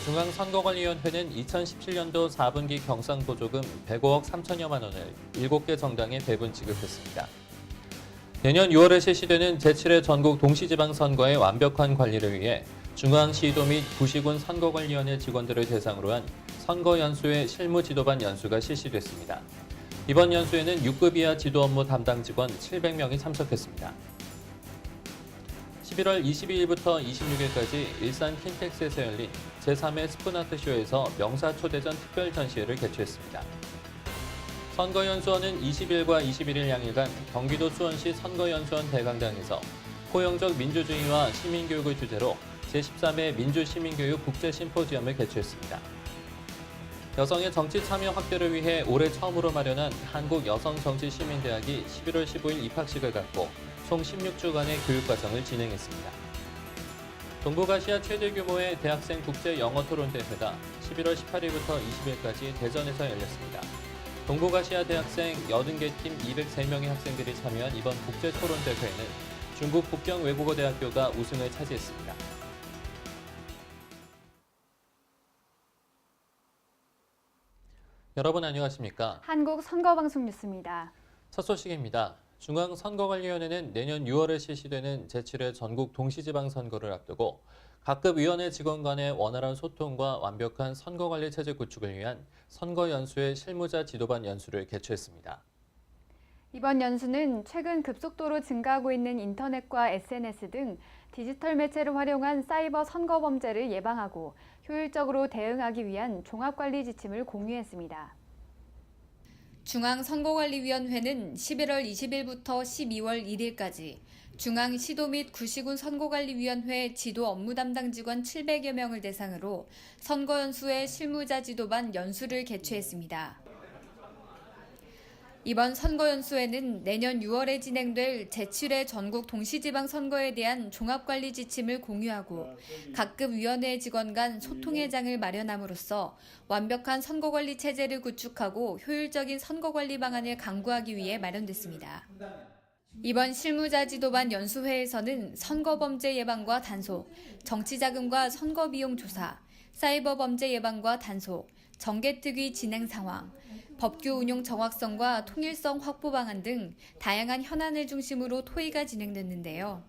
중앙선거관리위원회는 2017년도 4분기 경상보조금 105억 3천여만 원을 7개 정당에 배분 지급했습니다. 내년 6월에 실시되는 제7회 전국 동시지방선거의 완벽한 관리를 위해 중앙시도 및 구시군 선거관리위원회 직원들을 대상으로 한 선거연수회 실무지도반 연수가 실시됐습니다. 이번 연수에는 6급 이하 지도 업무 담당 직원 700명이 참석했습니다. 11월 22일부터 26일까지 일산 킨텍스에서 열린 제3회 스푼아트쇼에서 명사 초대전 특별 전시회를 개최했습니다. 선거연수원은 20일과 21일 양일간 경기도 수원시 선거연수원 대강당에서 포용적 민주주의와 시민교육을 주제로 제13회 민주시민교육 국제심포지엄을 개최했습니다. 여성의 정치 참여 확대를 위해 올해 처음으로 마련한 한국여성정치시민대학이 11월 15일 입학식을 갖고 총 16주간의 교육과정을 진행했습니다. 동북아시아 최대 규모의 대학생 국제 영어 토론 대회가 11월 18일부터 20일까지 대전에서 열렸습니다. 동북아시아 대학생 80개 팀 203명의 학생들이 참여한 이번 국제 토론 대회에는 중국 북경 외국어 대학교가 우승을 차지했습니다. 여러분 안녕하십니까? 한국 선거방송 뉴스입니다. 첫 소식입니다. 중앙선거관리위원회는 내년 6월에 실시되는 제7회 전국 동시지방선거를 앞두고 각급 위원회 직원 간의 원활한 소통과 완벽한 선거관리 체제 구축을 위한 선거연수회 실무자 지도반 연수를 개최했습니다. 이번 연수는 최근 급속도로 증가하고 있는 인터넷과 SNS 등 디지털 매체를 활용한 사이버 선거 범죄를 예방하고 효율적으로 대응하기 위한 종합관리 지침을 공유했습니다. 중앙선거관리위원회는 11월 20일부터 12월 1일까지 중앙시도 및 구시군 선거관리위원회 지도 업무 담당 직원 700여 명을 대상으로 선거연수회 실무자 지도반 연수를 개최했습니다. 이번 선거연수회는 내년 6월에 진행될 제7회 전국 동시지방선거에 대한 종합관리 지침을 공유하고 각급 위원회 직원 간 소통의 장을 마련함으로써 완벽한 선거관리 체제를 구축하고 효율적인 선거관리 방안을 강구하기 위해 마련됐습니다. 이번 실무자 지도반 연수회에서는 선거범죄 예방과 단속, 정치자금과 선거비용 조사, 사이버 범죄 예방과 단속, 정개특위 진행 상황, 법규 운용 정확성과 통일성 확보 방안 등 다양한 현안을 중심으로 토의가 진행됐는데요.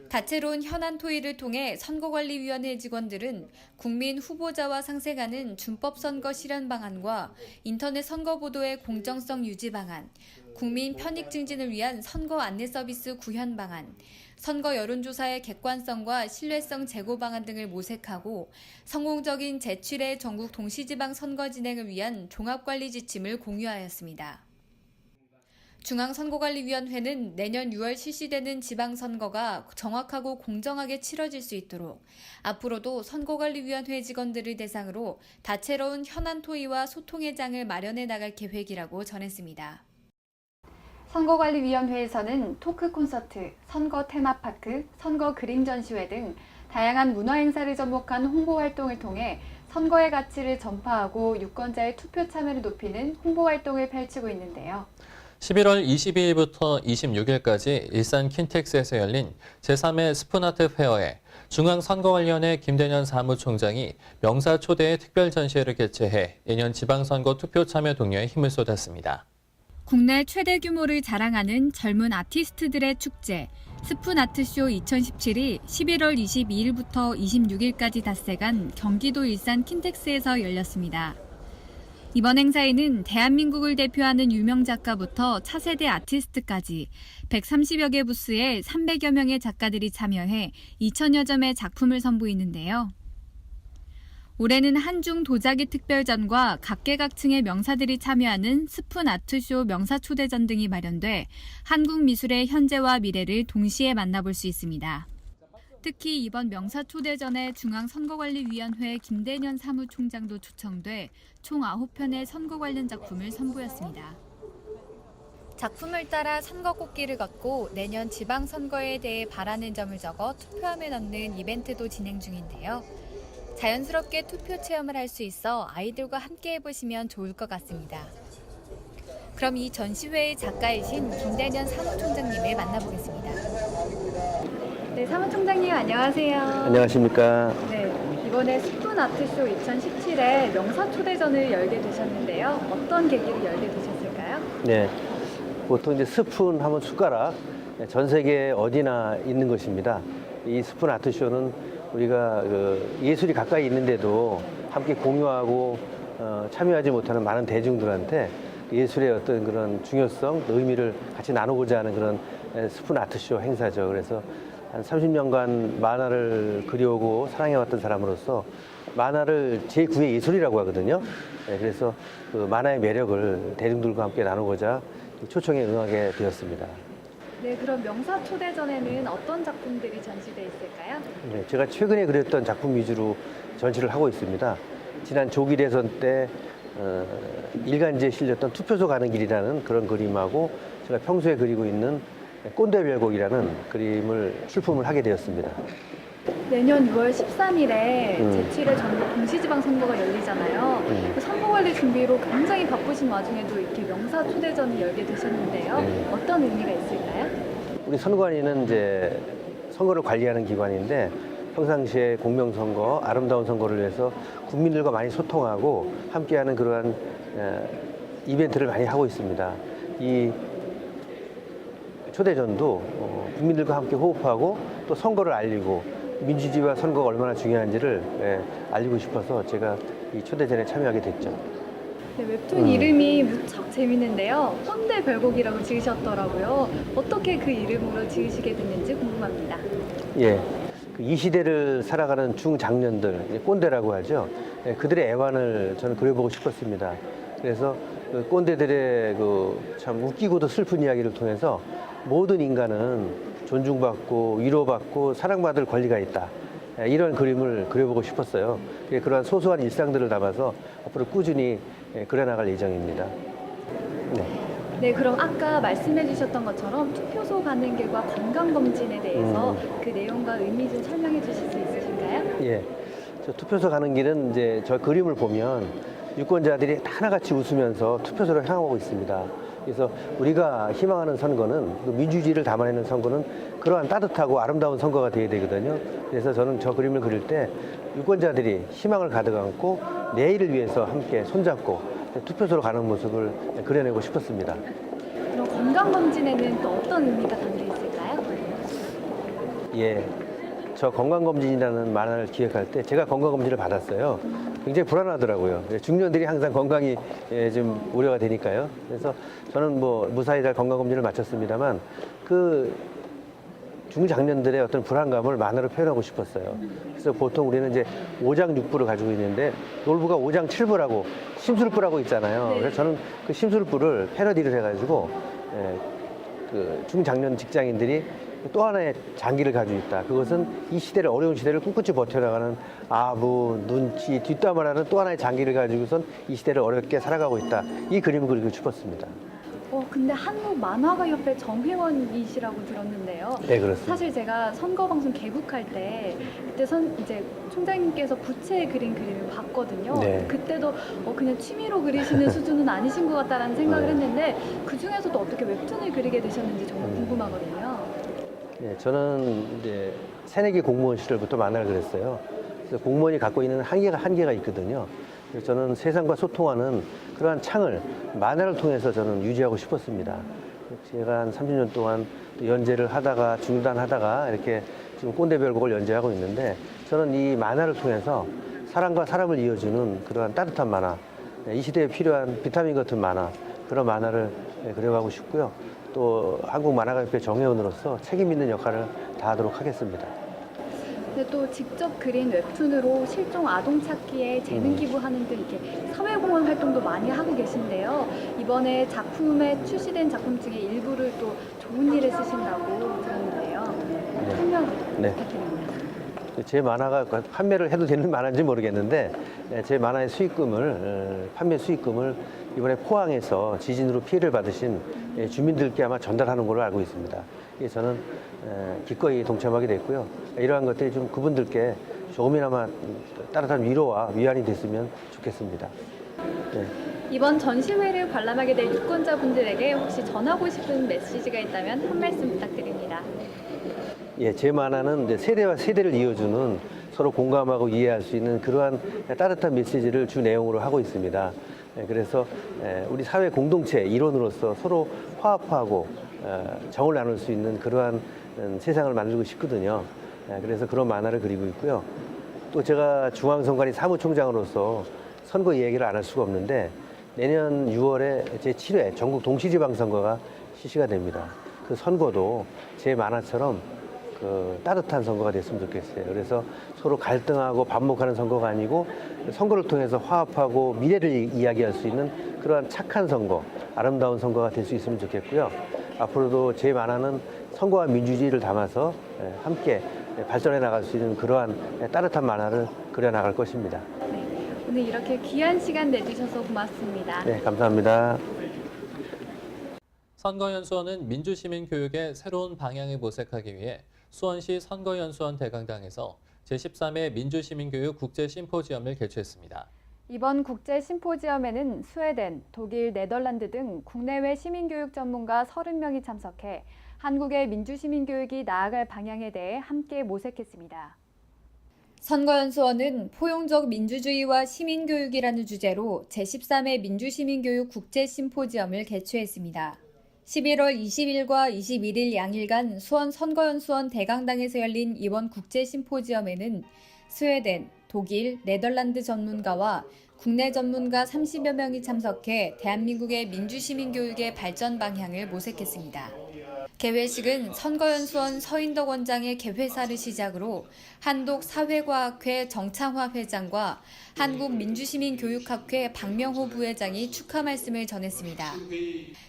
다채로운 현안 토의를 통해 선거관리위원회 직원들은 국민 후보자와 상생하는 준법선거 실현 방안과 인터넷 선거 보도의 공정성 유지 방안, 국민 편익 증진을 위한 선거 안내 서비스 구현 방안, 선거 여론조사의 객관성과 신뢰성 제고 방안 등을 모색하고 성공적인 제7회 전국 동시지방 선거 진행을 위한 종합관리 지침을 공유하였습니다. 중앙선거관리위원회는 내년 6월 실시되는 지방선거가 정확하고 공정하게 치러질 수 있도록 앞으로도 선거관리위원회 직원들을 대상으로 다채로운 현안 토의와 소통의 장을 마련해 나갈 계획이라고 전했습니다. 선거관리위원회에서는 토크 콘서트, 선거 테마파크, 선거 그림 전시회 등 다양한 문화 행사를 접목한 홍보 활동을 통해 선거의 가치를 전파하고 유권자의 투표 참여를 높이는 홍보 활동을 펼치고 있는데요. 11월 22일부터 26일까지 일산 킨텍스에서 열린 제3회 스푼아트 페어에 중앙선거관리위원회 김대년 사무총장이 명사 초대의 특별 전시회를 개최해 내년 지방선거 투표 참여 독려에 힘을 쏟았습니다. 국내 최대 규모를 자랑하는 젊은 아티스트들의 축제 스푼아트쇼 2017이 11월 22일부터 26일까지 닷새간 경기도 일산 킨텍스에서 열렸습니다. 이번 행사에는 대한민국을 대표하는 유명 작가부터 차세대 아티스트까지 130여 개 부스에 300여 명의 작가들이 참여해 2,000여 점의 작품을 선보이는데요. 올해는 한중 도자기 특별전과 각계각층의 명사들이 참여하는 스푼 아트쇼 명사 초대전 등이 마련돼 한국 미술의 현재와 미래를 동시에 만나볼 수 있습니다. 특히 이번 명사 초대전에 중앙선거관리위원회 김대년 사무총장도 초청돼 총 9편의 선거 관련 작품을 선보였습니다. 작품을 따라 선거 꽃길을 걷고 내년 지방선거에 대해 바라는 점을 적어 투표함에 넣는 이벤트도 진행 중인데요. 자연스럽게 투표 체험을 할 수 있어 아이들과 함께 해보시면 좋을 것 같습니다. 그럼 이 전시회의 작가이신 김대년 사무총장님을 만나보겠습니다. 네, 사무총장님 안녕하세요. 안녕하십니까. 네, 이번에 스푼 아트쇼 2017에 명사 초대전을 열게 되셨는데요. 어떤 계기로 열게 되셨을까요? 네, 보통 이제 스푼 하면 숟가락, 전 세계 어디나 있는 것입니다. 이 스푼 아트쇼는 우리가 그 예술이 가까이 있는데도 함께 공유하고 참여하지 못하는 많은 대중들한테 예술의 어떤 그런 중요성, 의미를 같이 나누고자 하는 그런 스푼 아트쇼 행사죠. 그래서 한 30년간 만화를 그려오고 사랑해왔던 사람으로서 만화를 제9의 예술이라고 하거든요. 그래서 그 만화의 매력을 대중들과 함께 나누고자 초청에 응하게 되었습니다. 네, 그럼 명사 초대전에는 어떤 작품들이 전시되어 있을까요? 네, 제가 최근에 그렸던 작품 위주로 전시를 하고 있습니다. 지난 조기 대선 때 일간지에 실렸던 투표소 가는 길이라는 그런 그림하고 제가 평소에 그리고 있는 꼰대별곡이라는 그림을 출품을 하게 되었습니다. 내년 6월 13일에 제7회 전국 동시지방선거가 열리잖아요. 그 선거 관리 준비로 굉장히 바쁘신 와중에도 이렇게 명사 초대전을 열게 되셨는데요. 어떤 의미가 있을까요? 우리 선관위는 이제 선거를 관리하는 기관인데 평상시에 공명선거, 아름다운 선거를 위해서 국민들과 많이 소통하고 함께하는 그러한 이벤트를 많이 하고 있습니다. 이 초대전도 국민들과 함께 호흡하고 또 선거를 알리고 민주주의와 선거가 얼마나 중요한지를 알리고 싶어서 제가 이 초대전에 참여하게 됐죠. 네, 웹툰 이름이 무척 재밌는데요. 꼰대 별곡이라고 지으셨더라고요. 어떻게 그 이름으로 지으시게 됐는지 궁금합니다. 예, 이 시대를 살아가는 중장년들, 꼰대라고 하죠. 그들의 애환을 저는 그려보고 싶었습니다. 그래서 그 꼰대들의 그 참 웃기고도 슬픈 이야기를 통해서 모든 인간은 존중받고 위로받고 사랑받을 권리가 있다. 이런 그림을 그려보고 싶었어요. 그러한 소소한 일상들을 담아서 앞으로 꾸준히 그려나갈 예정입니다. 네. 네, 그럼 아까 말씀해 주셨던 것처럼 투표소 가는 길과 건강검진에 대해서 그 내용과 의미 좀 설명해 주실 수 있으실까요? 예. 저 투표소 가는 길은 이제 저 그림을 보면 유권자들이 하나같이 웃으면서 투표소로 향하고 있습니다. 그래서 우리가 희망하는 선거는, 민주주의를 담아내는 선거는 그러한 따뜻하고 아름다운 선거가 되어야 되거든요. 그래서 저는 저 그림을 그릴 때 유권자들이 희망을 가득 안고 내일을 위해서 함께 손잡고 투표소로 가는 모습을 그려내고 싶었습니다. 그럼 건강검진에는 또 어떤 의미가 담겨 있을까요? 예. 저 건강검진이라는 만화를 기획할 때 제가 건강검진을 받았어요. 굉장히 불안하더라고요. 중년들이 항상 건강이 좀 우려가 되니까요. 그래서 저는 뭐 무사히 잘 건강검진을 마쳤습니다만 그 중장년들의 어떤 불안감을 만화로 표현하고 싶었어요. 그래서 보통 우리는 이제 5장 6부를 가지고 있는데 놀부가 5장 7부라고 심술부라고 있잖아요. 네. 그래서 저는 그 심술부를 패러디를 해가지고 그 중장년 직장인들이 또 하나의 장기를 가지고 있다. 그것은 이 시대를, 어려운 시대를 꿋꿋이 버텨나가는 아부, 눈치, 뒷담화라는 또 하나의 장기를 가지고선 이 시대를 어렵게 살아가고 있다. 이 그림을 그리고 싶었습니다. 근데 한국만화가협회 정회원이시라고 들었는데요. 네, 그렇습니다. 사실 제가 선거방송 개국할 때 그때 이제 총장님께서 부채 그린 그림을 봤거든요. 네. 그때도 그냥 취미로 그리시는 수준은 아니신 것 같다라는 생각을 했는데 그 중에서도 어떻게 웹툰을 그리게 되셨는지 정말 궁금하거든요. 네, 저는 이제 새내기 공무원 시절부터 만화를 그렸어요. 그래서 공무원이 갖고 있는 한계가 있거든요. 그래서 저는 세상과 소통하는 그러한 창을 만화를 통해서 저는 유지하고 싶었습니다. 제가 한 30년 동안 연재를 하다가 중단하다가 이렇게 지금 꼰대별곡을 연재하고 있는데 저는 이 만화를 통해서 사람과 사람을 이어주는 그러한 따뜻한 만화, 이 시대에 필요한 비타민 같은 만화, 그런 만화를 그려가고 싶고요. 또 한국 만화가협회 정회원으로서 책임 있는 역할을 다하도록 하겠습니다. 근데 또 직접 그린 웹툰으로 실종 아동 찾기에 재능 기부하는 등 이렇게 사회공헌 활동도 많이 하고 계신데요. 이번에 작품에 출시된 작품 중에 일부를 또 좋은 일에 쓰신다고 들었는데요. 설명 부탁드립니다. 제 만화가 판매를 해도 되는 만화인지 모르겠는데 제 만화의 수익금을, 판매 수익금을 이번에 포항에서 지진으로 피해를 받으신 주민들께 아마 전달하는 걸로 알고 있습니다. 저는 기꺼이 동참하게 됐고요. 이러한 것들이 좀 그분들께 조금이나마 따뜻한 위로와 위안이 됐으면 좋겠습니다. 네. 이번 전시회를 관람하게 될 유권자분들에게 혹시 전하고 싶은 메시지가 있다면 한 말씀 부탁드립니다. 예, 제 만화는 이제 세대와 세대를 이어주는 서로 공감하고 이해할 수 있는 그러한 따뜻한 메시지를 주 내용으로 하고 있습니다. 그래서 우리 사회 공동체 일원으로서 서로 화합하고 정을 나눌 수 있는 그러한 세상을 만들고 싶거든요. 그래서 그런 만화를 그리고 있고요. 또 제가 중앙선관위 사무총장으로서 선거 이야기를 안 할 수가 없는데 내년 6월에 제7회 전국 동시지방선거가 실시가 됩니다. 그 선거도 제 만화처럼 그 따뜻한 선거가 됐으면 좋겠어요. 그래서 서로 갈등하고 반목하는 선거가 아니고 선거를 통해서 화합하고 미래를 이야기할 수 있는 그러한 착한 선거, 아름다운 선거가 될 수 있으면 좋겠고요. 앞으로도 제 만화는 선거와 민주주의를 담아서 함께 발전해 나갈 수 있는 그러한 따뜻한 만화를 그려나갈 것입니다. 네, 오늘 이렇게 귀한 시간 내주셔서 고맙습니다. 네, 감사합니다. 선거연수원은 민주시민교육의 새로운 방향을 모색하기 위해 수원시 선거연수원 대강당에서 제13회 민주시민교육 국제심포지엄을 개최했습니다. 이번 국제 심포지엄에는 스웨덴, 독일, 네덜란드 등 국내외 시민교육 전문가 30명이 참석해 한국의 민주시민교육이 나아갈 방향에 대해 함께 모색했습니다. 선거연수원은 포용적 민주주의와 시민교육이라는 주제로 제13회 민주시민교육 국제심포지엄을 개최했습니다. 11월 20일과 21일 양일간 수원 선거연수원 대강당에서 열린 이번 국제심포지엄에는 스웨덴, 독일, 네덜란드 전문가와 국내 전문가 30여 명이 참석해 대한민국의 민주시민교육의 발전 방향을 모색했습니다. 개회식은 선거연수원 서인덕 원장의 개회사를 시작으로 한독 사회과학회 정창화 회장과 한국민주시민교육학회 박명호 부회장이 축하 말씀을 전했습니다.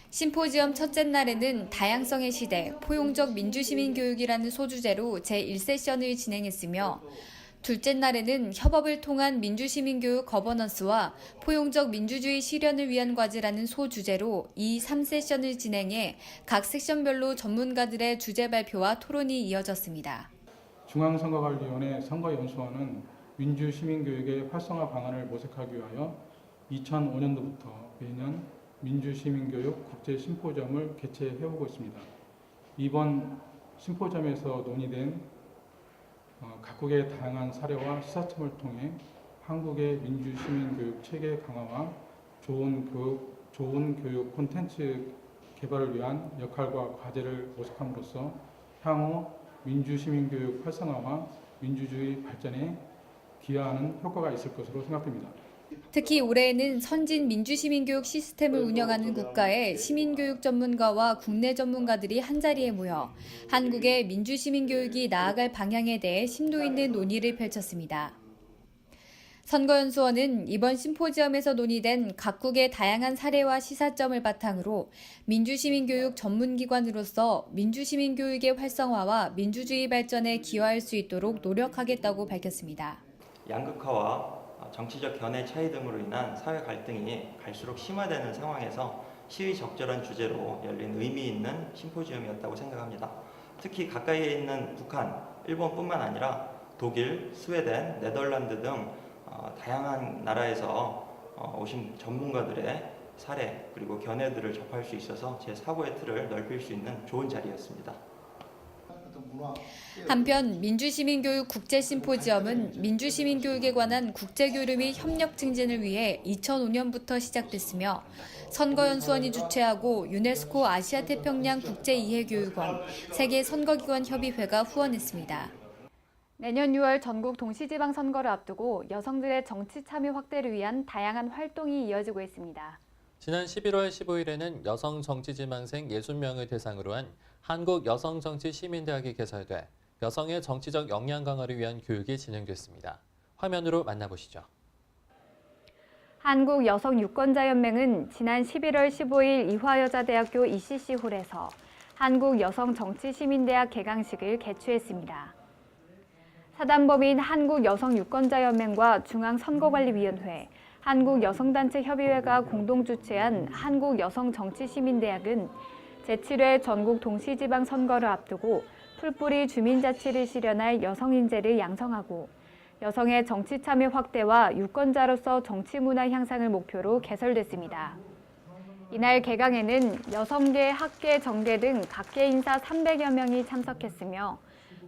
심포지엄 첫째 날에는 다양성의 시대, 포용적 민주시민교육이라는 소주제로 제1세션을 진행했으며 둘째 날에는 협업을 통한 민주시민교육 거버넌스와 포용적 민주주의 실현을 위한 과제라는 소주제로 2, 3세션을 진행해 각 섹션별로 전문가들의 주제 발표와 토론이 이어졌습니다. 중앙선거관리위원회 선거연수원은 민주시민교육의 활성화 방안을 모색하기 위하여 2005년도부터 매년 민주시민교육 국제심포지엄을 개최해오고 있습니다. 이번 심포지엄에서 논의된 각국의 다양한 사례와 시사점을 통해 한국의 민주시민교육 체계 강화와 좋은 교육 콘텐츠 개발을 위한 역할과 과제를 모색함으로써 향후 민주시민교육 활성화와 민주주의 발전에 기여하는 효과가 있을 것으로 생각됩니다. 특히 올해에는 선진 민주시민교육 시스템을 운영하는 국가의 시민교육 전문가와 국내 전문가들이 한자리에 모여 한국의 민주시민교육이 나아갈 방향에 대해 심도 있는 논의를 펼쳤습니다. 선거연수원은 이번 심포지엄에서 논의된 각국의 다양한 사례와 시사점을 바탕으로 민주시민교육 전문기관으로서 민주시민교육의 활성화와 민주주의 발전에 기여할 수 있도록 노력하겠다고 밝혔습니다. 양극화와 정치적 견해 차이 등으로 인한 사회 갈등이 갈수록 심화되는 상황에서 시의적절한 주제로 열린 의미 있는 심포지엄이었다고 생각합니다. 특히 가까이에 있는 북한, 일본뿐만 아니라 독일, 스웨덴, 네덜란드 등 다양한 나라에서 오신 전문가들의 사례 그리고 견해들을 접할 수 있어서 제 사고의 틀을 넓힐 수 있는 좋은 자리였습니다. 한편 민주시민교육 국제심포지엄은 민주시민교육에 관한 국제교류 및 협력 증진을 위해 2005년부터 시작됐으며 선거연수원이 주최하고 유네스코 아시아태평양 국제이해교육원, 세계선거기관협의회가 후원했습니다. 내년 6월 전국 동시지방선거를 앞두고 여성들의 정치 참여 확대를 위한 다양한 활동이 이어지고 있습니다. 지난 11월 15일에는 여성 정치지망생 60명을 대상으로 한 한국여성정치시민대학이 개설돼 여성의 정치적 역량 강화를 위한 교육이 진행됐습니다. 화면으로 만나보시죠. 한국여성유권자연맹은 지난 11월 15일 이화여자대학교 ECC홀에서 한국여성정치시민대학 개강식을 개최했습니다. 사단법인 한국여성유권자연맹과 중앙선거관리위원회, 한국여성단체협의회가 공동 주최한 한국여성정치시민대학은 제7회 전국 동시지방선거를 앞두고 풀뿌리 주민자치를 실현할 여성 인재를 양성하고 여성의 정치 참여 확대와 유권자로서 정치 문화 향상을 목표로 개설됐습니다. 이날 개강에는 여성계, 학계, 정계 등 각계 인사 300여 명이 참석했으며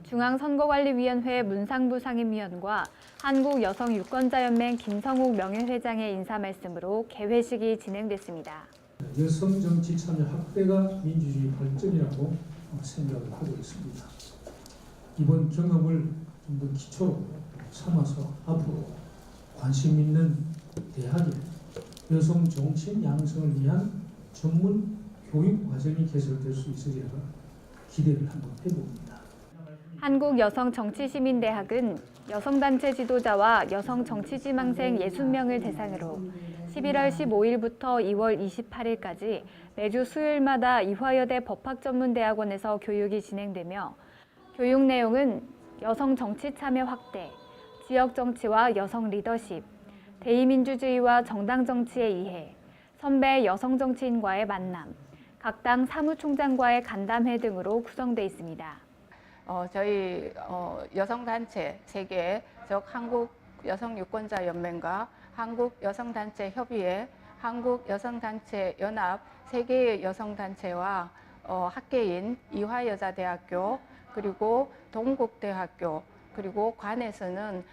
중앙선거관리위원회 문상부 상임위원과 한국여성유권자연맹 김성욱 명예회장의 인사 말씀으로 개회식이 진행됐습니다. 여성 정치 참여 확대가 민주주의 발전이라고 생각을 하고 있습니다. 이번 경험을 좀 더 기초 삼아서 앞으로 관심 있는 대학에 여성 정치인 양성을 위한 전문 교육 과정이 개설될 수 있으리라 기대를 한번 해봅니다. 한국여성정치시민대학은 여성단체 지도자와 여성정치지망생 60명을 대상으로 11월 15일부터 2월 28일까지 매주 수요일마다 이화여대 법학전문대학원에서 교육이 진행되며 교육 내용은 여성 정치 참여 확대, 지역 정치와 여성 리더십, 대의민주주의와 정당 정치의 이해, 선배 여성 정치인과의 만남, 각 당 사무총장과의 간담회 등으로 구성돼 있습니다. 저희 여성단체 3개, 즉 한국여성유권자연맹과 한국여성단체협의회, 한국여성단체연합 3개의 여성단체와 학계인 이화여자대학교, 그리고 동국대학교, 그리고 관에서는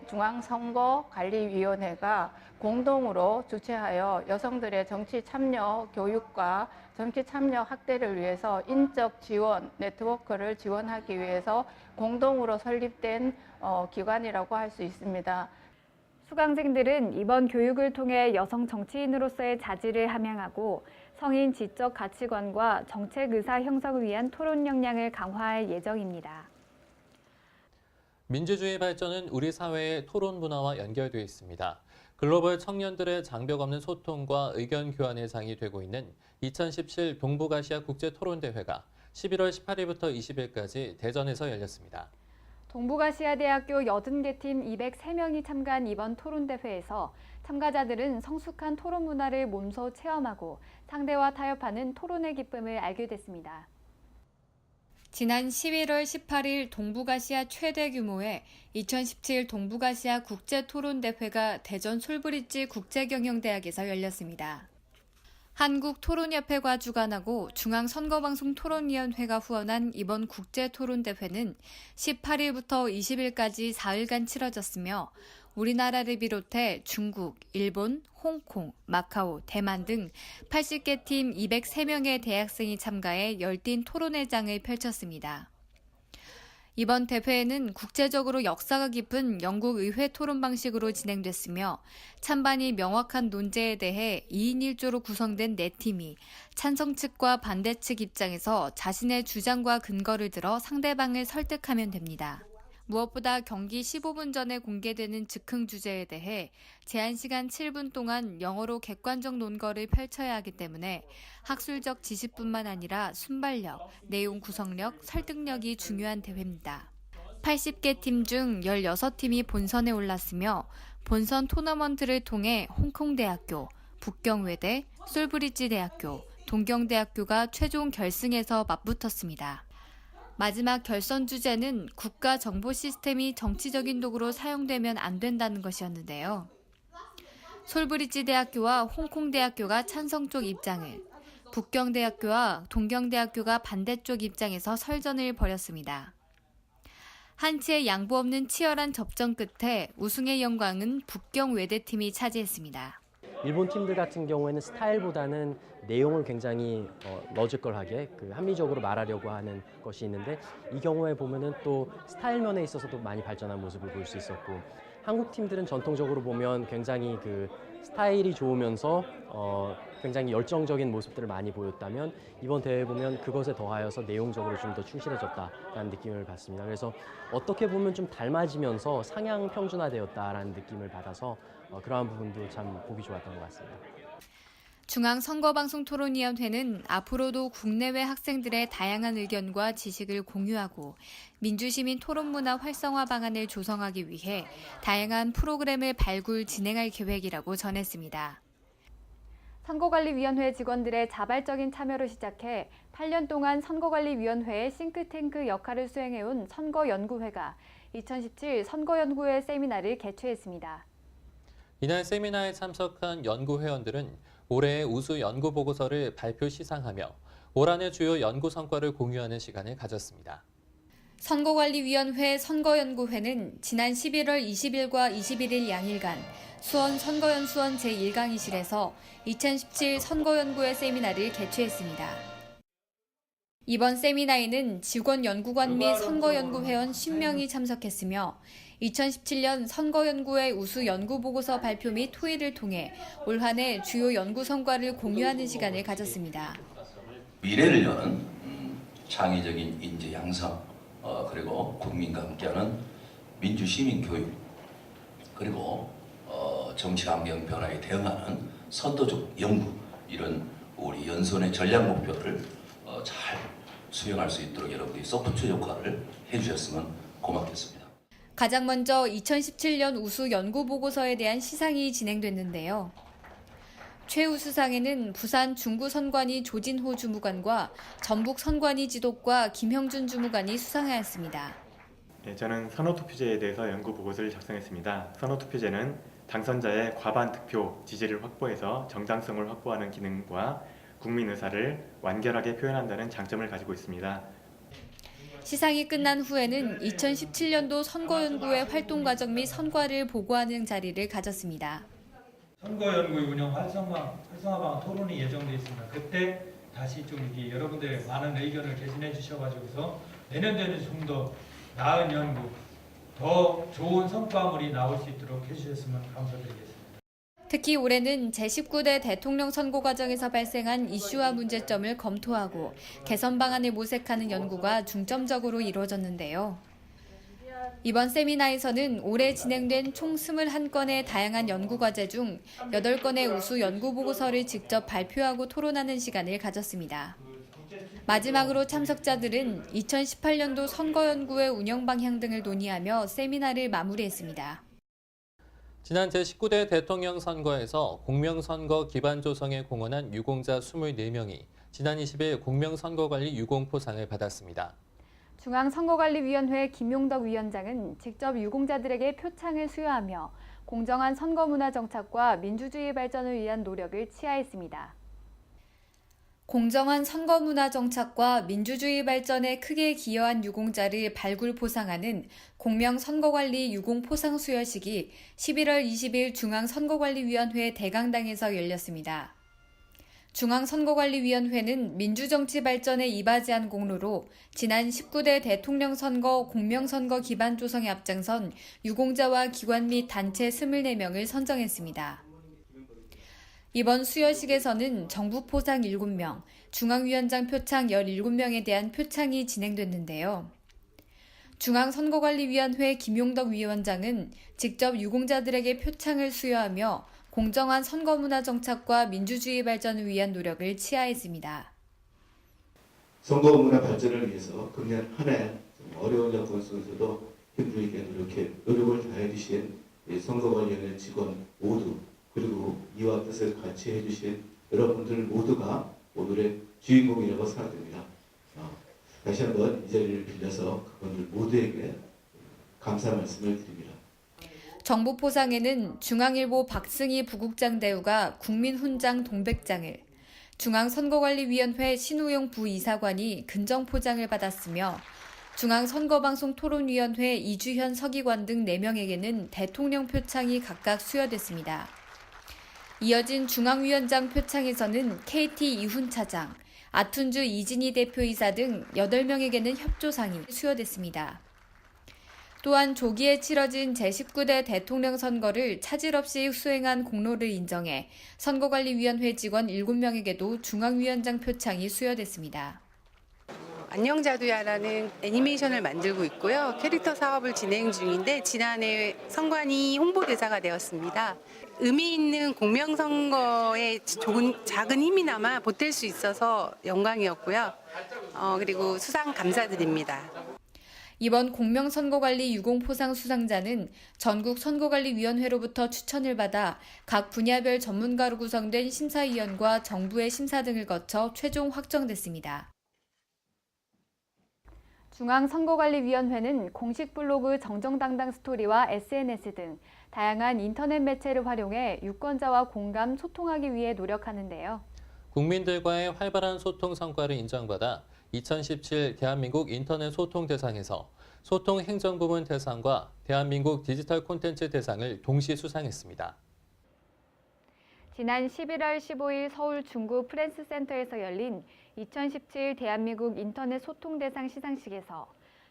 중앙선거관리위원회가 공동으로 주최하여 여성들의 정치 참여 교육과 정치 참여 확대를 위해서 인적 지원 네트워크를 지원하기 위해서 공동으로 설립된 기관이라고 할 수 있습니다. 수강생들은 이번 교육을 통해 여성 정치인으로서의 자질을 함양하고 성인 지적 가치관과 정책 의사 형성을 위한 토론 역량을 강화할 예정입니다. 민주주의 발전은 우리 사회의 토론 문화와 연결되어 있습니다. 글로벌 청년들의 장벽 없는 소통과 의견 교환의 장이 되고 있는 2017 동북아시아 국제토론대회가 11월 18일부터 20일까지 대전에서 열렸습니다. 동북아시아대학교 80개 팀 203명이 참가한 이번 토론대회에서 참가자들은 성숙한 토론 문화를 몸소 체험하고 상대와 타협하는 토론의 기쁨을 알게 됐습니다. 지난 11월 18일 동북아시아 최대 규모의 2017 동북아시아 국제토론대회가 대전 솔브리지 국제경영대학에서 열렸습니다. 한국토론협회가 주관하고 중앙선거방송토론위원회가 후원한 이번 국제토론대회는 18일부터 20일까지 4일간 치러졌으며 우리나라를 비롯해 중국, 일본, 홍콩, 마카오, 대만 등 80개 팀 203명의 대학생이 참가해 열띤 토론회 장을 펼쳤습니다. 이번 대회에는 국제적으로 역사가 깊은 영국 의회 토론 방식으로 진행됐으며 찬반이 명확한 논제에 대해 2인 1조로 구성된 4팀이 찬성 측과 반대 측 입장에서 자신의 주장과 근거를 들어 상대방을 설득하면 됩니다. 무엇보다 경기 15분 전에 공개되는 즉흥 주제에 대해 제한 시간 7분 동안 영어로 객관적 논거를 펼쳐야 하기 때문에 학술적 지식뿐만 아니라 순발력, 내용 구성력, 설득력이 중요한 대회입니다. 80개 팀 중 16팀이 본선에 올랐으며 본선 토너먼트를 통해 홍콩대학교, 북경외대, 솔브리지대학교, 동경대학교가 최종 결승에서 맞붙었습니다. 마지막 결선 주제는 국가 정보 시스템이 정치적인 도구로 사용되면 안 된다는 것이었는데요. 솔브리지 대학교와 홍콩대학교가 찬성 쪽 입장을, 북경대학교와 동경대학교가 반대쪽 입장에서 설전을 벌였습니다. 한치의 양보 없는 치열한 접전 끝에 우승의 영광은 북경 외대팀이 차지했습니다. 일본 팀들 같은 경우에는 스타일보다는 내용을 굉장히 러지컬하게 합리적으로 말하려고 하는 것이 있는데 이 경우에 보면은 또 스타일 면에 있어서도 많이 발전한 모습을 볼 수 있었고 한국 팀들은 전통적으로 보면 굉장히 스타일이 좋으면서 굉장히 열정적인 모습들을 많이 보였다면 이번 대회 보면 그것에 더하여서 내용적으로 좀 더 충실해졌다라는 느낌을 받습니다. 그래서 어떻게 보면 좀 닮아지면서 상향 평준화되었다라는 느낌을 받아서 그러한 부분도 참 보기 좋았던 것 같습니다. 중앙선거방송토론위원회는 앞으로도 국내외 학생들의 다양한 의견과 지식을 공유하고 민주시민 토론문화 활성화 방안을 조성하기 위해 다양한 프로그램을 발굴 진행할 계획이라고 전했습니다. 선거관리위원회 직원들의 자발적인 참여로 시작해 8년 동안 선거관리위원회의 싱크탱크 역할을 수행해온 선거연구회가 2017 선거연구회 세미나를 개최했습니다. 이날 세미나에 참석한 연구회원들은 올해의 우수 연구 보고서를 발표 시상하며 올 한 해 주요 연구 성과를 공유하는 시간을 가졌습니다. 선거관리위원회 선거연구회는 지난 11월 20일과 21일 양일간 수원 선거연수원 제1강의실에서 2017 선거연구회 세미나를 개최했습니다. 이번 세미나에는 직원연구관 및 선거연구회원 10명이 참석했으며 2017년 선거연구회 우수 연구보고서 발표 및 토의를 통해 올 한 해 주요 연구 성과를 공유하는 시간을 가졌습니다. 미래를 여는 창의적인 인재 양성, 그리고 국민과 함께하는 민주시민 교육, 그리고 정치 환경 변화에 대응하는 선도적 연구, 이런 우리 연수원의 전략 목표를 잘 수행할 수 있도록 여러분들이 서포트 역할을 해주셨으면 고맙겠습니다. 가장 먼저 2017년 우수 연구보고서에 대한 시상이 진행됐는데요. 최우수상에는 부산 중구선관위 조진호 주무관과 전북 선관위 지도과 김형준 주무관이 수상하였습니다. 네, 저는 선호투표제에 대해서 연구보고서를 작성했습니다. 선호투표제는 당선자의 과반 득표 지지를 확보해서 정당성을 확보하는 기능과 국민 의사를 완결하게 표현한다는 장점을 가지고 있습니다. 시상이 끝난 후에는 2017년도 선거연구회 활동 과정 및 성과를 보고하는 자리를 가졌습니다. 선거연구의 운영 활성화방 토론이 예정돼 있습니다. 그때 다시 좀 이렇게 여러분들의 많은 의견을 개진해 주셔가지고서 내년도에는 좀 더 나은 연구, 더 좋은 성과물이 나올 수 있도록 해주셨으면 감사드리겠습니다. 특히 올해는 제19대 대통령 선거 과정에서 발생한 이슈와 문제점을 검토하고 개선 방안을 모색하는 연구가 중점적으로 이루어졌는데요. 이번 세미나에서는 올해 진행된 총 21건의 다양한 연구과제 중 8건의 우수 연구보고서를 직접 발표하고 토론하는 시간을 가졌습니다. 마지막으로 참석자들은 2018년도 선거연구회 운영 방향 등을 논의하며 세미나를 마무리했습니다. 지난 제19대 대통령 선거에서 공명선거 기반 조성에 공헌한 유공자 24명이 지난 20일 공명선거관리 유공포상을 받았습니다. 중앙선거관리위원회 김용덕 위원장은 직접 유공자들에게 표창을 수여하며 공정한 선거문화 정착과 민주주의 발전을 위한 노력을 치하했습니다. 공정한 선거문화 정착과 민주주의 발전에 크게 기여한 유공자를 발굴 포상하는 공명선거관리 유공포상 수여식이 11월 20일 중앙선거관리위원회 대강당에서 열렸습니다. 중앙선거관리위원회는 민주정치 발전에 이바지한 공로로 지난 19대 대통령 선거 공명선거 기반 조성에 앞장선 유공자와 기관 및 단체 24명을 선정했습니다. 이번 수여식에서는 정부 포상 7명, 중앙위원장 표창 17명에 대한 표창이 진행됐는데요. 중앙선거관리위원회 김용덕 위원장은 직접 유공자들에게 표창을 수여하며 공정한 선거문화 정착과 민주주의 발전을 위한 노력을 치하했습니다. 선거문화 발전을 위해서 금년 한 해 어려운 여건 속에서도 힘들게 노력을 다해 주신 선거관리위원회 직원 모두, 그리고 이와 뜻을 같이 해주신 여러분들 모두가 오늘의 주인공이라고 생각됩니다. 다시 한번 이 자리를 빌려서 그분들 모두에게 감사 말씀을 드립니다. 정부 포상에는 중앙일보 박승희 부국장 대우가 국민훈장 동백장을, 중앙선거관리위원회 신우용 부이사관이 근정포장을 받았으며 중앙선거방송토론위원회 이주현 서기관 등 4명에게는 대통령 표창이 각각 수여됐습니다. 이어진 중앙위원장 표창에서는 KT 이훈 차장, 아툰주 이진희 대표이사 등 8명에게는 협조상이 수여됐습니다. 또한 조기에 치러진 제19대 대통령 선거를 차질 없이 수행한 공로를 인정해 선거관리위원회 직원 7명에게도 중앙위원장 표창이 수여됐습니다. 안녕자두야라는 애니메이션을 만들고 있고요. 캐릭터 사업을 진행 중인데 지난해 선관위 홍보대사가 되었습니다. 의미 있는 공명선거에 작은 힘이나마 보탤 수 있어서 영광이었고요. 그리고 수상 감사드립니다. 이번 공명선거관리 유공포상 수상자는 전국선거관리위원회로부터 추천을 받아 각 분야별 전문가로 구성된 심사위원과 정부의 심사 등을 거쳐 최종 확정됐습니다. 중앙선거관리위원회는 공식 블로그 정정당당 스토리와 SNS 등 다양한 인터넷 매체를 활용해 유권자와 공감, 소통하기 위해 노력하는데요. 국민들과의 활발한 소통 성과를 인정받아 2017 대한민국 인터넷 소통 대상에서 소통 행정부문 대상과 대한민국 디지털 콘텐츠 대상을 동시 수상했습니다. 지난 11월 15일 서울 중구 프랜스센터에서 열린 2017 대한민국 인터넷 소통 대상 시상식에서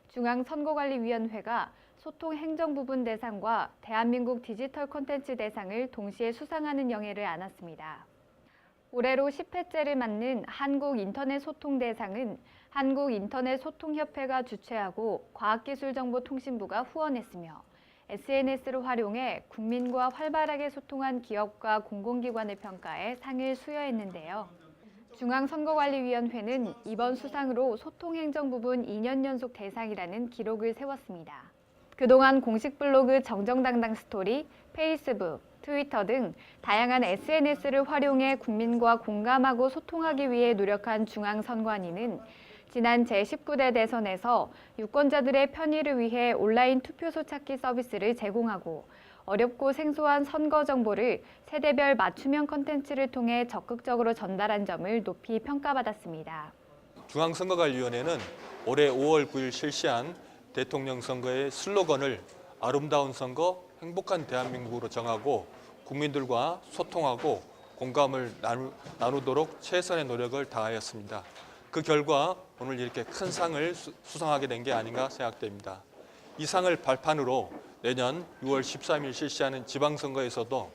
중앙선거관리위원회가 소통 행정부문 대상과 대한민국 디지털 콘텐츠 대상을 동시에 수상하는 영예를 안았습니다. 올해로 10회째를 맞는 한국인터넷소통대상은 한국인터넷소통협회가 주최하고 과학기술정보통신부가 후원했으며 SNS를 활용해 국민과 활발하게 소통한 기업과 공공기관을 평가해 상을 수여했는데요. 중앙선거관리위원회는 이번 수상으로 소통행정부문 2년 연속 대상이라는 기록을 세웠습니다. 그동안 공식 블로그 정정당당 스토리, 페이스북, 트위터 등 다양한 SNS를 활용해 국민과 공감하고 소통하기 위해 노력한 중앙선관위는 지난 제19대 대선에서 유권자들의 편의를 위해 온라인 투표소 찾기 서비스를 제공하고 어렵고 생소한 선거 정보를 세대별 맞춤형 콘텐츠를 통해 적극적으로 전달한 점을 높이 평가받았습니다. 중앙선거관리위원회는 올해 5월 9일 실시한 대통령 선거의 슬로건을 아름다운 선거, 행복한 대한민국으로 정하고 국민들과 소통하고 공감을 나누도록 최선의 노력을 다하였습니다. 그 결과 오늘 이렇게 큰 상을 수상하게 된 게 아닌가 생각됩니다. 이 상을 발판으로 내년 6월 13일 실시하는 지방선거에서도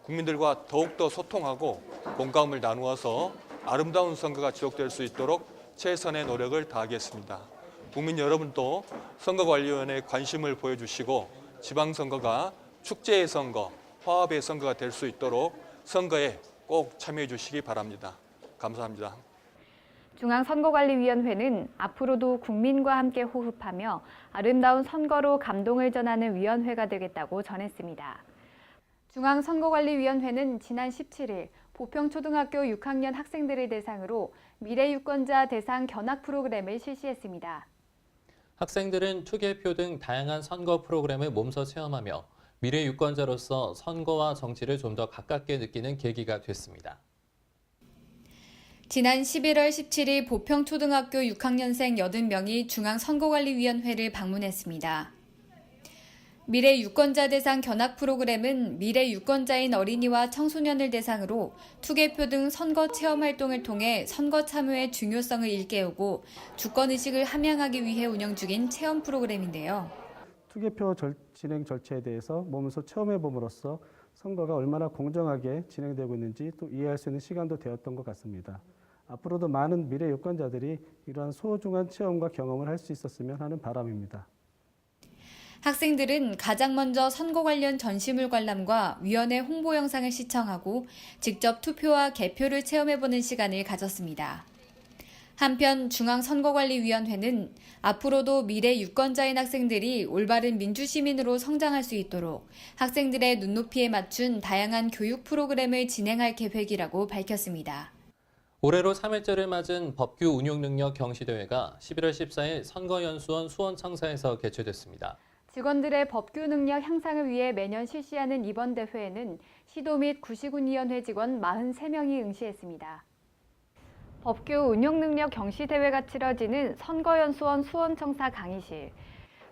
국민들과 더욱더 소통하고 공감을 나누어서 아름다운 선거가 지속될 수 있도록 최선의 노력을 다하겠습니다. 국민 여러분도 선거관리위원회에 관심을 보여주시고 지방선거가 축제의 선거, 화합의 선거가 될 수 있도록 선거에 꼭 참여해 주시기 바랍니다. 감사합니다. 중앙선거관리위원회는 앞으로도 국민과 함께 호흡하며 아름다운 선거로 감동을 전하는 위원회가 되겠다고 전했습니다. 중앙선거관리위원회는 지난 17일 보평초등학교 6학년 학생들을 대상으로 미래유권자 대상 견학 프로그램을 실시했습니다. 학생들은 투개표 등 다양한 선거 프로그램을 몸소 체험하며 미래 유권자로서 선거와 정치를 좀 더 가깝게 느끼는 계기가 됐습니다. 지난 11월 17일 보평초등학교 6학년생 80명이 중앙선거관리위원회를 방문했습니다. 미래 유권자 대상 견학 프로그램은 미래 유권자인 어린이와 청소년을 대상으로 투개표 등 선거 체험 활동을 통해 선거 참여의 중요성을 일깨우고 주권의식을 함양하기 위해 운영 중인 체험 프로그램인데요. 투개표 진행 절차에 대해서 몸소 체험해 봄으로써 선거가 얼마나 공정하게 진행되고 있는지 또 이해할 수 있는 시간도 되었던 것 같습니다. 앞으로도 많은 미래 유권자들이 이러한 소중한 체험과 경험을 할 수 있었으면 하는 바람입니다. 학생들은 가장 먼저 선거 관련 전시물 관람과 위원회 홍보 영상을 시청하고 직접 투표와 개표를 체험해보는 시간을 가졌습니다. 한편 중앙선거관리위원회는 앞으로도 미래 유권자인 학생들이 올바른 민주시민으로 성장할 수 있도록 학생들의 눈높이에 맞춘 다양한 교육 프로그램을 진행할 계획이라고 밝혔습니다. 올해로 3회째를 맞은 법규 운용 능력 경시대회가 11월 14일 선거연수원 수원청사에서 개최됐습니다. 직원들의 법규 능력 향상을 위해 매년 실시하는 이번 대회에는 시도 및 구시군위원회 직원 43명이 응시했습니다. 법규 운용 능력 경시대회가 치러지는 선거연수원 수원청사 강의실.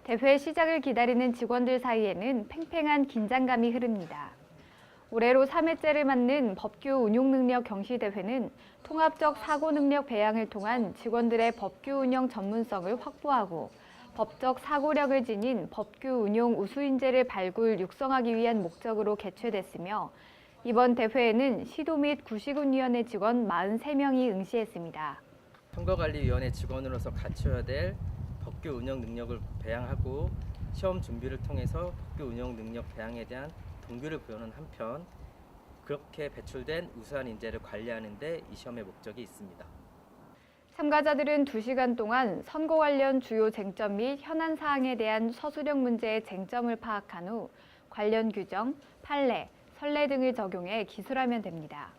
대회 시작을 기다리는 직원들 사이에는 팽팽한 긴장감이 흐릅니다. 올해로 3회째를 맞는 법규 운용 능력 경시대회는 통합적 사고 능력 배양을 통한 직원들의 법규 운영 전문성을 확보하고 법적 사고력을 지닌 법규 운용 우수인재를 발굴 육성하기 위한 목적으로 개최됐으며 이번 대회에는 시도 및 구시군위원회 직원 43명이 응시했습니다. 선거관리위원회 직원으로서 갖춰야 될 법규 운영 능력을 배양하고 시험 준비를 통해서 법규 운영 능력 배양에 대한 동기를 부여하는 한편 그렇게 배출된 우수한 인재를 관리하는 데 이 시험의 목적이 있습니다. 참가자들은 2시간 동안 선거 관련 주요 쟁점 및 현안 사항에 대한 서술형 문제의 쟁점을 파악한 후 관련 규정, 판례, 선례 등을 적용해 기술하면 됩니다.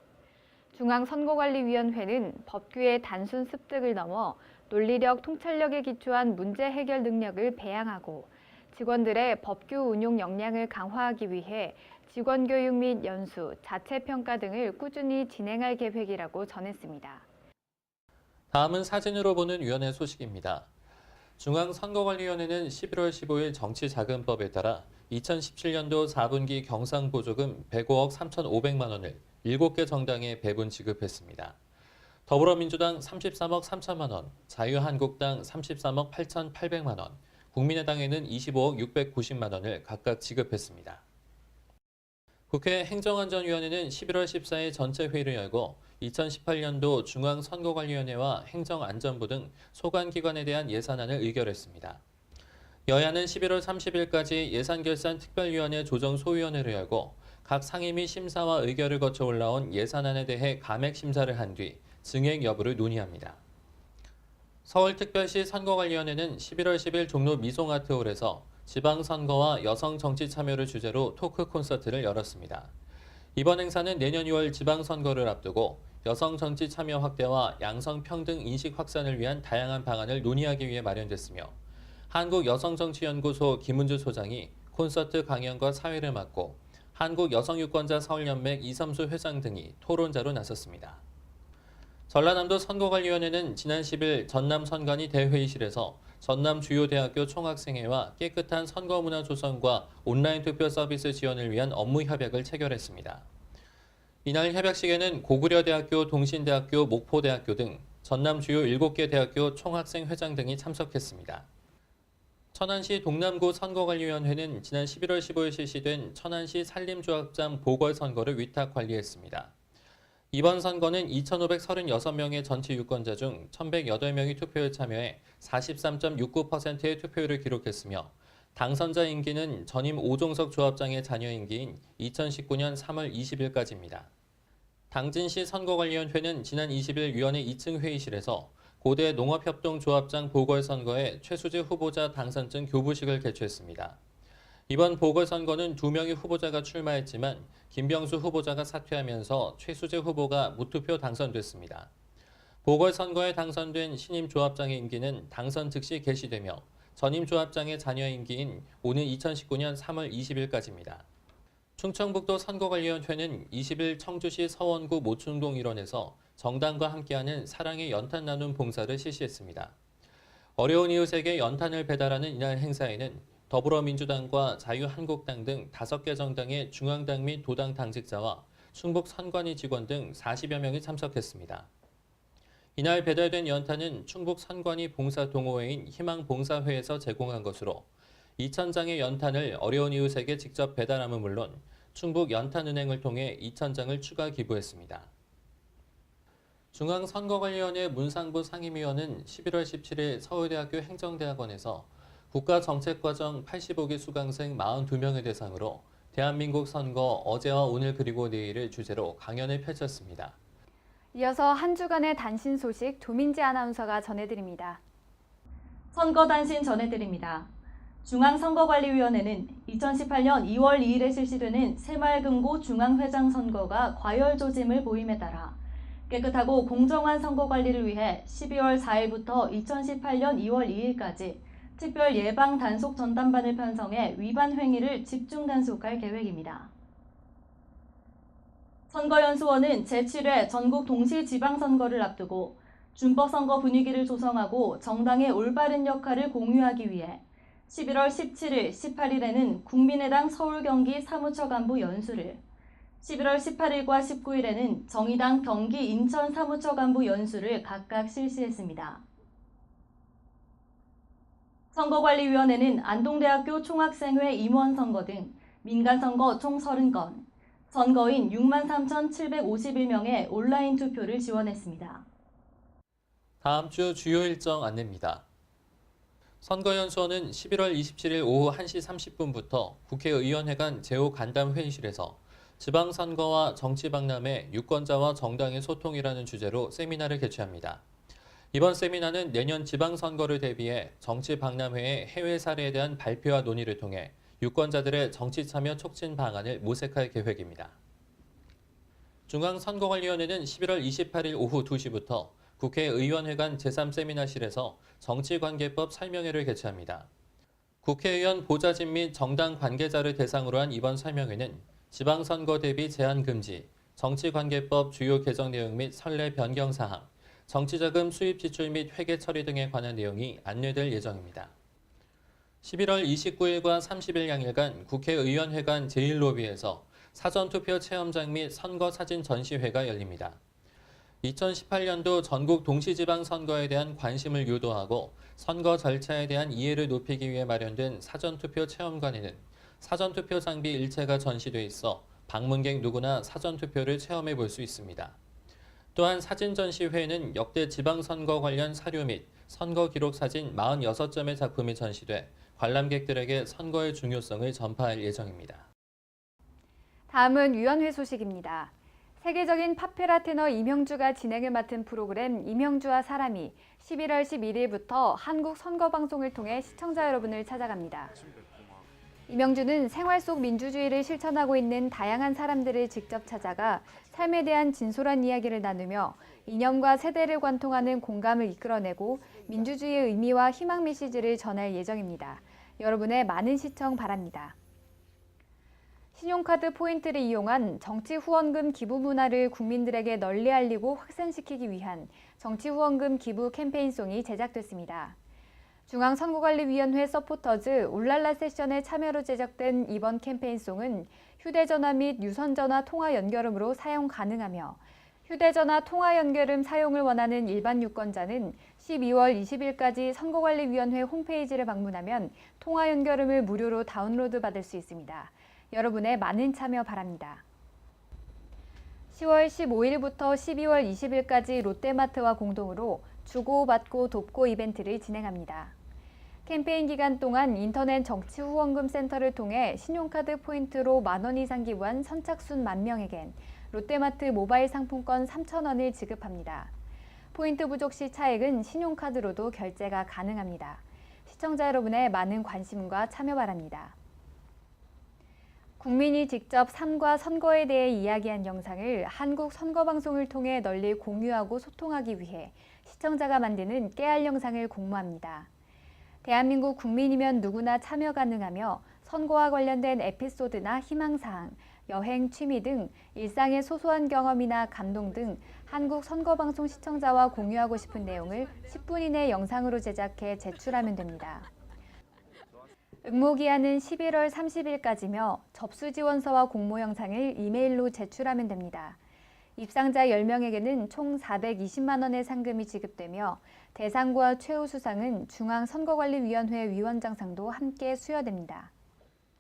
중앙선거관리위원회는 법규의 단순 습득을 넘어 논리력, 통찰력에 기초한 문제 해결 능력을 배양하고 직원들의 법규 운용 역량을 강화하기 위해 직원 교육 및 연수, 자체 평가 등을 꾸준히 진행할 계획이라고 전했습니다. 다음은 사진으로 보는 위원회 소식입니다. 중앙선거관리위원회는 11월 15일 정치자금법에 따라 2017년도 4분기 경상보조금 105억 3,500만 원을 7개 정당에 배분 지급했습니다. 더불어민주당 33억 3천만 원, 자유한국당 33억 8,800만 원, 국민의당에는 25억 690만 원을 각각 지급했습니다. 국회 행정안전위원회는 11월 14일 전체 회의를 열고 2018년도 중앙선거관리위원회와 행정안전부 등 소관기관에 대한 예산안을 의결했습니다. 여야는 11월 30일까지 예산결산특별위원회 조정소위원회를 열고 각 상임 및 심사와 의결을 거쳐 올라온 예산안에 대해 감액 심사를 한 뒤 증액 여부를 논의합니다. 서울특별시 선거관리위원회는 11월 10일 종로 미송아트홀에서 지방선거와 여성 정치 참여를 주제로 토크 콘서트를 열었습니다. 이번 행사는 내년 2월 지방선거를 앞두고 여성 정치 참여 확대와 양성평등 인식 확산을 위한 다양한 방안을 논의하기 위해 마련됐으며 한국여성정치연구소 김은주 소장이 콘서트 강연과 사회를 맡고 한국여성유권자 서울연맹 이섬수 회장 등이 토론자로 나섰습니다. 전라남도 선거관리위원회는 지난 10일 전남 선관위 대회의실에서 전남 주요 대학교 총학생회와 깨끗한 선거문화 조성과 온라인 투표 서비스 지원을 위한 업무 협약을 체결했습니다. 이날 협약식에는 고구려대학교, 동신대학교, 목포대학교 등 전남 주요 7개 대학교 총학생회장 등이 참석했습니다. 천안시 동남구 선거관리위원회는 지난 11월 15일 실시된 천안시 산림조합장 보궐선거를 위탁 관리했습니다. 이번 선거는 2,536명의 전체 유권자 중 1,108명이 투표에 참여해 43.69%의 투표율을 기록했으며 당선자 임기는 전임 오종석 조합장의 자녀 임기인 2019년 3월 20일까지입니다. 당진시 선거관리위원회는 지난 20일 위원회 2층 회의실에서 고대 농업협동조합장 보궐선거의 최수재 후보자 당선증 교부식을 개최했습니다. 이번 보궐선거는 2명의 후보자가 출마했지만 김병수 후보자가 사퇴하면서 최수재 후보가 무투표 당선됐습니다. 보궐선거에 당선된 신임 조합장의 임기는 당선 즉시 개시되며 전임 조합장의 자녀 임기인 오는 2019년 3월 20일까지입니다. 충청북도 선거관리위원회는 20일 청주시 서원구 모충동 일원에서 정당과 함께하는 사랑의 연탄 나눔 봉사를 실시했습니다. 어려운 이웃에게 연탄을 배달하는 이날 행사에는 더불어민주당과 자유한국당 등 5개 정당의 중앙당 및 도당 당직자와 충북 선관위 직원 등 40여 명이 참석했습니다. 이날 배달된 연탄은 충북 선관위 봉사동호회인 희망봉사회에서 제공한 것으로 2,000장의 연탄을 어려운 이웃에게 직접 배달함은 물론 충북연탄은행을 통해 2,000장을 추가 기부했습니다. 중앙선거관리위원회 문상부 상임위원은 11월 17일 서울대학교 행정대학원에서 국가정책과정 85기 수강생 42명을 대상으로 대한민국 선거 어제와 오늘 그리고 내일을 주제로 강연을 펼쳤습니다. 이어서 한 주간의 단신 소식 조민지 아나운서가 전해드립니다. 선거 단신 전해드립니다. 중앙선거관리위원회는 2018년 2월 2일에 실시되는 새마을금고 중앙회장 선거가 과열 조짐을 보임에 따라 깨끗하고 공정한 선거 관리를 위해 12월 4일부터 2018년 2월 2일까지 특별 예방 단속 전담반을 편성해 위반 행위를 집중 단속할 계획입니다. 선거연수원은 제7회 전국 동시지방선거를 앞두고 준법선거 분위기를 조성하고 정당의 올바른 역할을 공유하기 위해 11월 17일, 18일에는 국민의당 서울 경기 사무처 간부 연수를, 11월 18일과 19일에는 정의당 경기 인천 사무처 간부 연수를 각각 실시했습니다. 선거관리위원회는 안동대학교 총학생회 임원 선거 등 민간선거 총 30건, 선거인 63,751명의 온라인 투표를 지원했습니다. 다음 주 주요 일정 안내입니다. 선거연수원은 11월 27일 오후 1시 30분부터 국회의원회관 제5간담회의실에서 지방선거와 정치박람회, 유권자와 정당의 소통이라는 주제로 세미나를 개최합니다. 이번 세미나는 내년 지방선거를 대비해 정치박람회의 해외 사례에 대한 발표와 논의를 통해 유권자들의 정치 참여 촉진 방안을 모색할 계획입니다. 중앙선거관리위원회는 11월 28일 오후 2시부터 국회의원회관 제3세미나실에서 정치관계법 설명회를 개최합니다. 국회의원 보좌진 및 정당 관계자를 대상으로 한 이번 설명회는 지방선거 대비 제한 금지, 정치관계법 주요 개정 내용 및 선례 변경 사항, 정치자금 수입 지출 및 회계 처리 등에 관한 내용이 안내될 예정입니다. 11월 29일과 30일 양일간 국회의원회관 제1로비에서 사전투표 체험장 및 선거사진 전시회가 열립니다. 2018년도 전국 동시지방선거에 대한 관심을 유도하고 선거 절차에 대한 이해를 높이기 위해 마련된 사전투표 체험관에는 사전투표 장비 일체가 전시돼 있어 방문객 누구나 사전투표를 체험해 볼 수 있습니다. 또한 사진 전시회에는 역대 지방선거 관련 사료 및 선거 기록 사진 46점의 작품이 전시돼 관람객들에게 선거의 중요성을 전파할 예정입니다. 다음은 위원회 소식입니다. 세계적인 팝페라 테너 이명주가 진행을 맡은 프로그램 이명주와 사람이 11월 11일부터 한국 선거방송을 통해 시청자 여러분을 찾아갑니다. 이명주는 생활 속 민주주의를 실천하고 있는 다양한 사람들을 직접 찾아가 삶에 대한 진솔한 이야기를 나누며 이념과 세대를 관통하는 공감을 이끌어내고 민주주의의 의미와 희망 메시지를 전할 예정입니다. 여러분의 많은 시청 바랍니다. 신용카드 포인트를 이용한 정치후원금 기부 문화를 국민들에게 널리 알리고 확산시키기 위한 정치후원금 기부 캠페인송이 제작됐습니다. 중앙선거관리위원회 서포터즈 울랄라 세션의 참여로 제작된 이번 캠페인송은 휴대전화 및 유선전화 통화 연결음으로 사용 가능하며 휴대전화 통화 연결음 사용을 원하는 일반 유권자는 12월 20일까지 선거관리위원회 홈페이지를 방문하면 통화 연결음을 무료로 다운로드 받을 수 있습니다. 여러분의 많은 참여 바랍니다. 10월 15일부터 12월 20일까지 롯데마트와 공동으로 주고받고 돕고 이벤트를 진행합니다. 캠페인 기간 동안 인터넷 정치후원금 센터를 통해 신용카드 포인트로 만원 이상 기부한 선착순 10,000명에겐 롯데마트 모바일 상품권 3,000원을 지급합니다. 포인트 부족 시 차액은 신용카드로도 결제가 가능합니다. 시청자 여러분의 많은 관심과 참여 바랍니다. 국민이 직접 삶과 선거에 대해 이야기한 영상을 한국 선거방송을 통해 널리 공유하고 소통하기 위해 시청자가 만드는 깨알 영상을 공모합니다. 대한민국 국민이면 누구나 참여 가능하며 선거와 관련된 에피소드나 희망사항, 여행, 취미 등 일상의 소소한 경험이나 감동 등 한국 선거방송 시청자와 공유하고 싶은 내용을 10분 이내 영상으로 제작해 제출하면 됩니다. 응모기한은 11월 30일까지며 접수지원서와 공모 영상을 이메일로 제출하면 됩니다. 입상자 10명에게는 총 420만 원의 상금이 지급되며 대상과 최우 수상은 중앙선거관리위원회 위원장상도 함께 수여됩니다.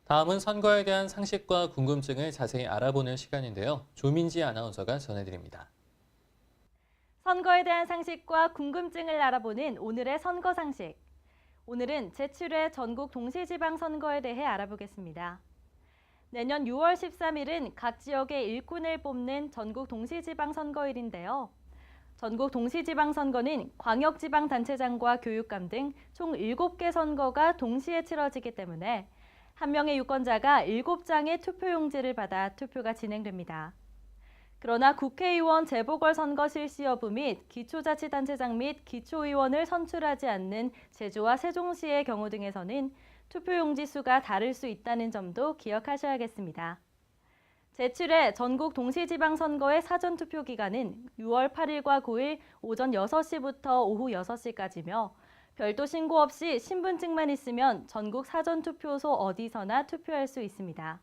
다음은 선거에 대한 상식과 궁금증을 자세히 알아보는 시간인데요. 조민지 아나운서가 전해드립니다. 선거에 대한 상식과 궁금증을 알아보는 오늘의 선거 상식. 오늘은 제7회 전국 동시지방선거에 대해 알아보겠습니다. 내년 6월 13일은 각 지역의 일꾼을 뽑는 전국 동시지방선거일인데요. 전국 동시지방선거는 광역지방단체장과 교육감 등 총 7개 선거가 동시에 치러지기 때문에 한 명의 유권자가 7장의 투표용지를 받아 투표가 진행됩니다. 그러나 국회의원 재보궐선거 실시 여부 및 기초자치단체장 및 기초의원을 선출하지 않는 제주와 세종시의 경우 등에서는 투표용지 수가 다를 수 있다는 점도 기억하셔야겠습니다. 제7회 전국 동시지방선거의 사전투표 기간은 6월 8일과 9일 오전 6시부터 오후 6시까지며 별도 신고 없이 신분증만 있으면 전국 사전투표소 어디서나 투표할 수 있습니다.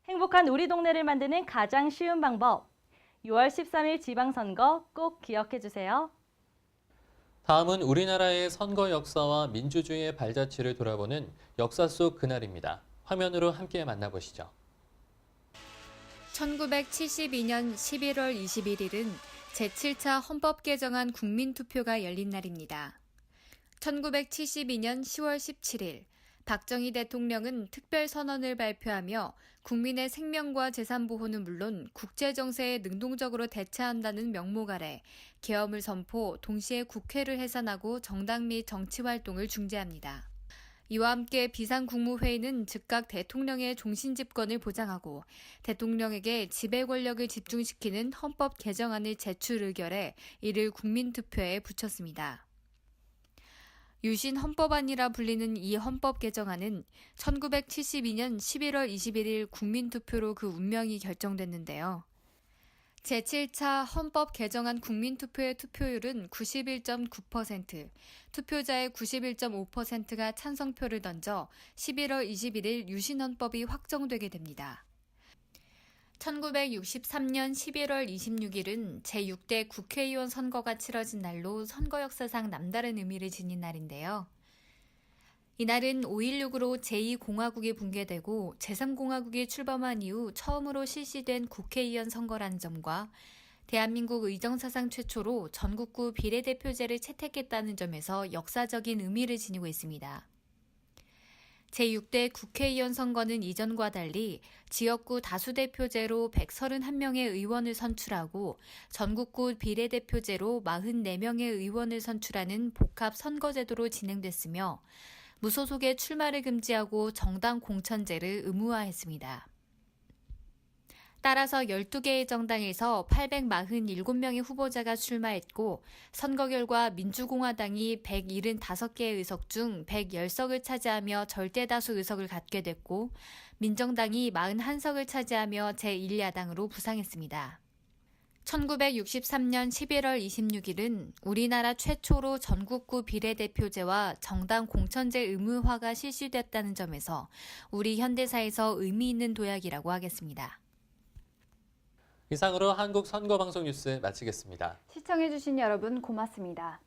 행복한 우리 동네를 만드는 가장 쉬운 방법. 6월 13일 지방선거 꼭 기억해주세요. 다음은 우리나라의 선거 역사와 민주주의의 발자취를 돌아보는 역사 속 그날입니다. 화면으로 함께 만나보시죠. 1972년 11월 21일은 제7차 헌법 개정안 국민투표가 열린 날입니다. 1972년 10월 17일 박정희 대통령은 특별선언을 발표하며 국민의 생명과 재산 보호는 물론 국제정세에 능동적으로 대처한다는 명목 아래 계엄을 선포, 동시에 국회를 해산하고 정당 및 정치활동을 중지합니다. 이와 함께 비상국무회의는 즉각 대통령의 종신집권을 보장하고 대통령에게 지배 권력을 집중시키는 헌법 개정안을 제출 의결해 이를 국민투표에 붙였습니다. 유신 헌법안이라 불리는 이 헌법 개정안은 1972년 11월 21일 국민투표로 그 운명이 결정됐는데요. 제7차 헌법 개정안 국민투표의 투표율은 91.9%, 투표자의 91.5%가 찬성표를 던져 11월 21일 유신헌법이 확정되게 됩니다. 1963년 11월 26일은 제6대 국회의원 선거가 치러진 날로 선거 역사상 남다른 의미를 지닌 날인데요. 이날은 5.16으로 제2공화국이 붕괴되고 제3공화국이 출범한 이후 처음으로 실시된 국회의원 선거라는 점과 대한민국 의정사상 최초로 전국구 비례대표제를 채택했다는 점에서 역사적인 의미를 지니고 있습니다. 제6대 국회의원 선거는 이전과 달리 지역구 다수대표제로 131명의 의원을 선출하고 전국구 비례대표제로 44명의 의원을 선출하는 복합 선거제도로 진행됐으며 무소속의 출마를 금지하고 정당 공천제를 의무화했습니다. 따라서 12개의 정당에서 847명의 후보자가 출마했고 선거 결과 민주공화당이 175개의 의석 중 110석을 차지하며 절대다수 의석을 갖게 됐고 민정당이 41석을 차지하며 제1야당으로 부상했습니다. 1963년 11월 26일은 우리나라 최초로 전국구 비례대표제와 정당 공천제 의무화가 실시됐다는 점에서 우리 현대사에서 의미 있는 도약이라고 하겠습니다. 이상으로 한국 선거방송 뉴스 마치겠습니다. 시청해주신 여러분 고맙습니다.